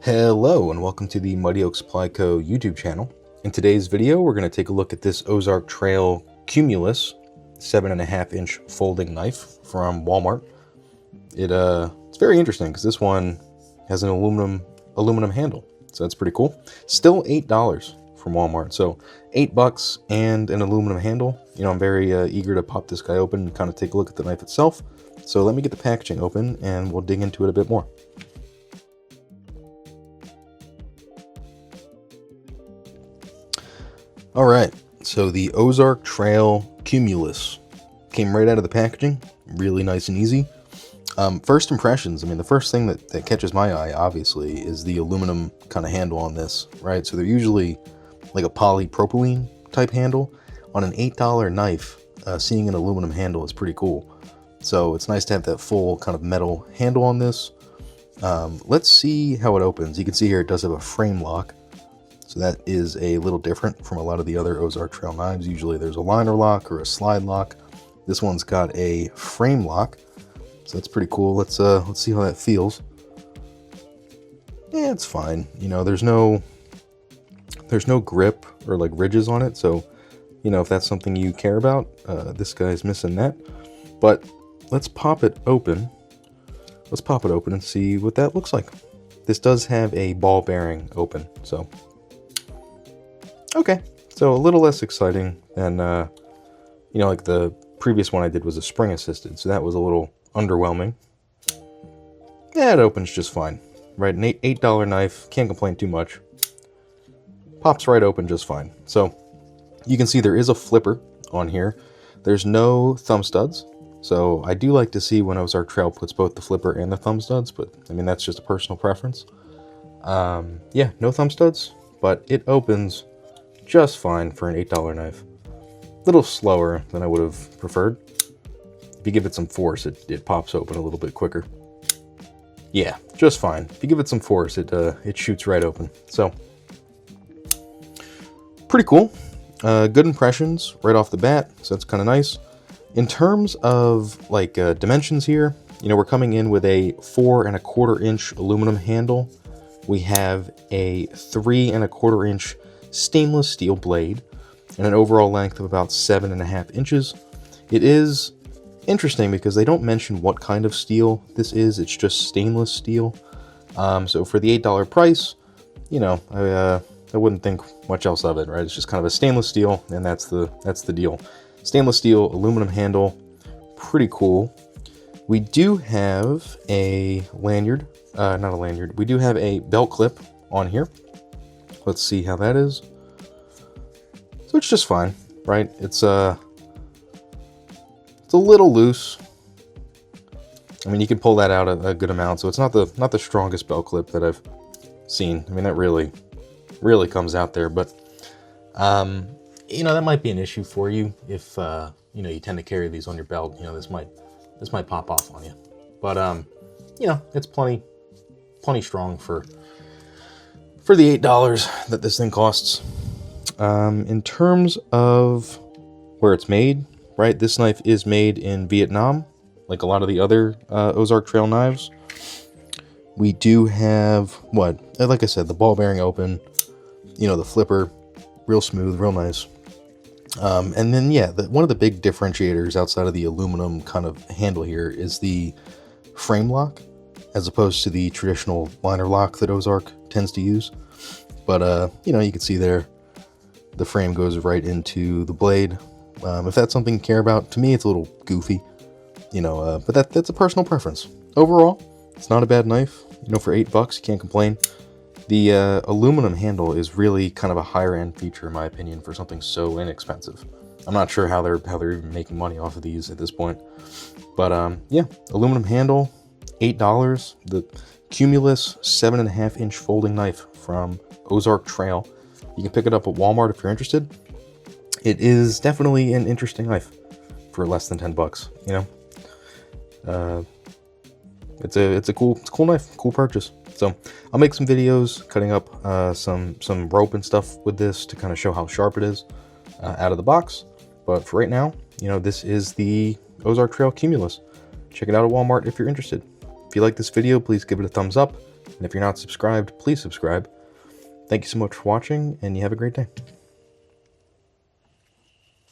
Hello and welcome to the Mighty Oak Supply Co. YouTube channel. In today's video, we're going to take a look at this Ozark Trail Cumulus 7.5-inch folding knife from Walmart. It's very interesting because this one has an aluminum handle, so that's pretty cool. Still $8 from Walmart, so $8 and an aluminum handle. You know, I'm very eager to pop this guy open and kind of take a look at the knife itself. So let me get the packaging open and we'll dig into it a bit more. Alright, so the Ozark Trail Cumulus came right out of the packaging, really nice and easy. First impressions, I mean, the first thing that catches my eye, obviously, is the aluminum kind of handle on this, right? So they're usually like a polypropylene type handle. On an $8 knife, seeing an aluminum handle is pretty cool. So it's nice to have that full kind of metal handle on this. Let's see how it opens. You can see here it does have a frame lock. So that is a little different from a lot of the other Ozark Trail knives. Usually there's a liner lock or a slide lock. This one's got a frame lock, so that's pretty cool. Let's see how that feels. Yeah, it's fine. You know, there's no grip or like ridges on it, so you know if that's something you care about, this guy's missing that. But let's pop it open. Let's pop it open and see what that looks like. This does have a ball bearing open, so. Okay, so a little less exciting than, you know, like the previous one I did was a spring assisted, so that was a little underwhelming. Yeah, it opens just fine, right? An $8 knife, can't complain too much. Pops right open just fine. So you can see there is a flipper on here. There's no thumb studs, so I do like to see when Ozark Trail puts both the flipper and the thumb studs, but I mean, that's just a personal preference. Yeah, no thumb studs, but it opens just fine for an $8 knife. A little slower than I would have preferred. If you give it some force, it pops open a little bit quicker. Yeah, just fine. If you give it some force, it shoots right open. So, pretty cool. Good impressions right off the bat, so that's kind of nice. In terms of like dimensions here, you know, we're coming in with a 4.25-inch aluminum handle. We have a 3.25-inch stainless steel blade and an overall length of about 7.5 inches. It is interesting because they don't mention what kind of steel this is. It's just stainless steel. So for the $8 price, you know, I wouldn't think much else of it, right? It's just kind of a stainless steel, and that's the deal. Stainless steel, aluminum handle, pretty cool. We do have a lanyard, not a lanyard. We do have a belt clip on here. Let's see how that is. So it's just fine, right? It's a little loose. I mean, you can pull that out a good amount, so it's not the strongest belt clip that I've seen. I mean, that really comes out there, but you know, that might be an issue for you if you know, you tend to carry these on your belt. You know, this might pop off on you, but you know, it's plenty strong for the $8 that this thing costs. In terms of where it's made, right, this knife is made in Vietnam, like a lot of the other Ozark Trail knives. We do have, like I said, the ball bearing open, you know, the flipper, real smooth, real nice. And then, yeah, one of the big differentiators outside of the aluminum kind of handle here is the frame lock, as opposed to the traditional liner lock that Ozark tends to use. But, you know, you can see there, the frame goes right into the blade. If that's something you care about, to me, it's a little goofy, you know, but that's a personal preference. Overall, it's not a bad knife. You know, for $8, you can't complain. The aluminum handle is really kind of a higher end feature, in my opinion, for something so inexpensive. I'm not sure how they're even making money off of these at this point. But, yeah, aluminum handle, $8. The Cumulus 7.5-inch folding knife from Ozark Trail. You can pick it up at Walmart if you're interested. It is definitely an interesting knife for less than $10, you know. It's a cool knife, cool purchase. So I'll make some videos cutting up some rope and stuff with this to kind of show how sharp it is out of the box. But for right now, you know, this is the Ozark Trail Cumulus. Check it out at Walmart if you're interested. If you like this video, please give it a thumbs up. And if you're not subscribed, please subscribe. Thank you so much for watching, and you have a great day.